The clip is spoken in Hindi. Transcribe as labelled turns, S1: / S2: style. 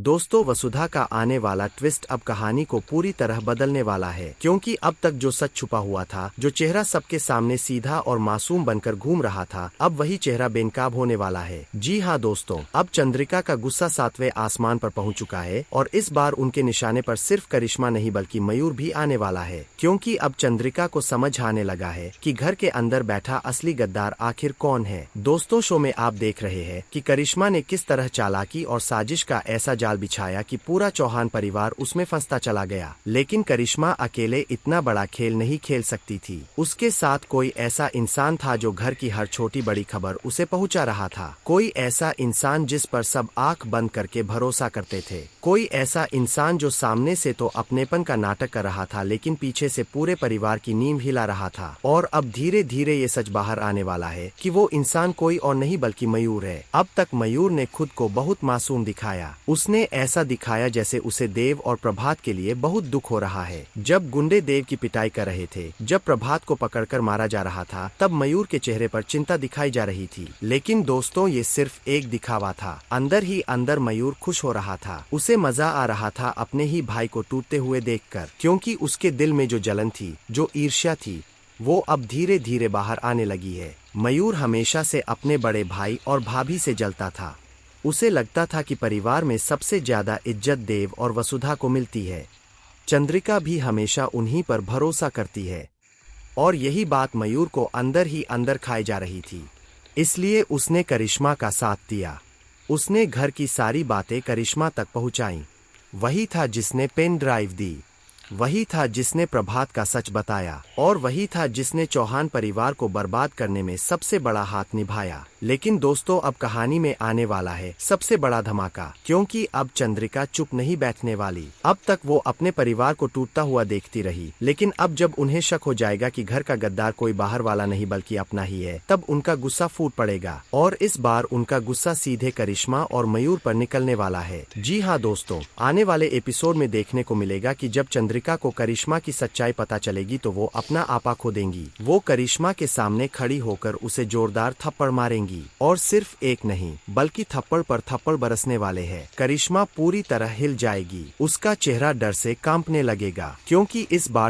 S1: दोस्तों वसुधा का आने वाला ट्विस्ट अब कहानी को पूरी तरह बदलने वाला है, क्योंकि अब तक जो सच छुपा हुआ था, जो चेहरा सबके सामने सीधा और मासूम बनकर घूम रहा था, अब वही चेहरा बेनकाब होने वाला है। जी हाँ दोस्तों, अब चंद्रिका का गुस्सा 7वें आसमान पर पहुंच चुका है और इस बार उनके निशाने पर सिर्फ करिश्मा नहीं बल्कि मयूर भी आने वाला है, क्योंकि अब चंद्रिका को समझ आने लगा है कि घर के अंदर बैठा असली गद्दार आखिर कौन है। दोस्तों शो में आप देख रहे हैं कि करिश्मा ने किस तरह चालाकी और साजिश का ऐसा जाल बिछाया कि पूरा चौहान परिवार उसमें फंसता चला गया। लेकिन करिश्मा अकेले इतना बड़ा खेल नहीं खेल सकती थी। उसके साथ कोई ऐसा इंसान था जो घर की हर छोटी बड़ी खबर उसे पहुंचा रहा था। कोई ऐसा इंसान जिस पर सब आंख बंद करके भरोसा करते थे। कोई ऐसा इंसान जो सामने से तो अपनेपन का नाटक कर रहा था लेकिन पीछे से पूरे परिवार की नींव हिला रहा था। और अब धीरे धीरे ये सच बाहर आने वाला है कि वो इंसान कोई और नहीं बल्कि मयूर है। अब तक मयूर ने खुद को बहुत मासूम दिखाया। उसने ऐसा दिखाया जैसे उसे देव और प्रभात के लिए बहुत दुख हो रहा है। जब गुंडे देव की पिटाई कर रहे थे, जब प्रभात को पकड़कर मारा जा रहा था, तब मयूर के चेहरे पर चिंता दिखाई जा रही थी। लेकिन दोस्तों ये सिर्फ एक दिखावा था। अंदर ही अंदर मयूर खुश हो रहा था। उसे मजा आ रहा था अपने ही भाई को टूटते हुए देखकर, क्योंकि उसके दिल में जो जलन थी, जो ईर्ष्या थी, वो अब धीरे धीरे बाहर आने लगी है। मयूर हमेशा से अपने बड़े भाई और भाभी से जलता था। उसे लगता था कि परिवार में सबसे ज्यादा इज्जत देव और वसुधा को मिलती है। चंद्रिका भी हमेशा उन्हीं पर भरोसा करती है और यही बात मयूर को अंदर ही अंदर खाई जा रही थी। इसलिए उसने करिश्मा का साथ दिया। उसने घर की सारी बातें करिश्मा तक पहुंचाईं। वही था जिसने पेन ड्राइव दी, वही था जिसने प्रभात का सच बताया और वही था जिसने चौहान परिवार को बर्बाद करने में सबसे बड़ा हाथ निभाया। लेकिन दोस्तों अब कहानी में आने वाला है सबसे बड़ा धमाका, क्योंकि अब चंद्रिका चुप नहीं बैठने वाली। अब तक वो अपने परिवार को टूटता हुआ देखती रही, लेकिन अब जब उन्हें शक हो जाएगा कि घर का गद्दार कोई बाहर वाला नहीं बल्कि अपना ही है, तब उनका गुस्सा फूट पड़ेगा और इस बार उनका गुस्सा सीधे करिश्मा और मयूर पर निकलने वाला है। जी हाँ दोस्तों, आने वाले एपिसोड में देखने को मिलेगा कि जब चंद्रिका को करिश्मा की सच्चाई पता चलेगी तो वो अपना आपा खो देंगी। वो करिश्मा के सामने खड़ी होकर उसे जोरदार थप्पड़ मारेंगी और सिर्फ एक नहीं बल्कि थप्पड़ पर थप्पड़ बरसने वाले हैं। करिश्मा पूरी तरह हिल जाएगी। उसका चेहरा डर से कांपने लगेगा, क्योंकि इस बार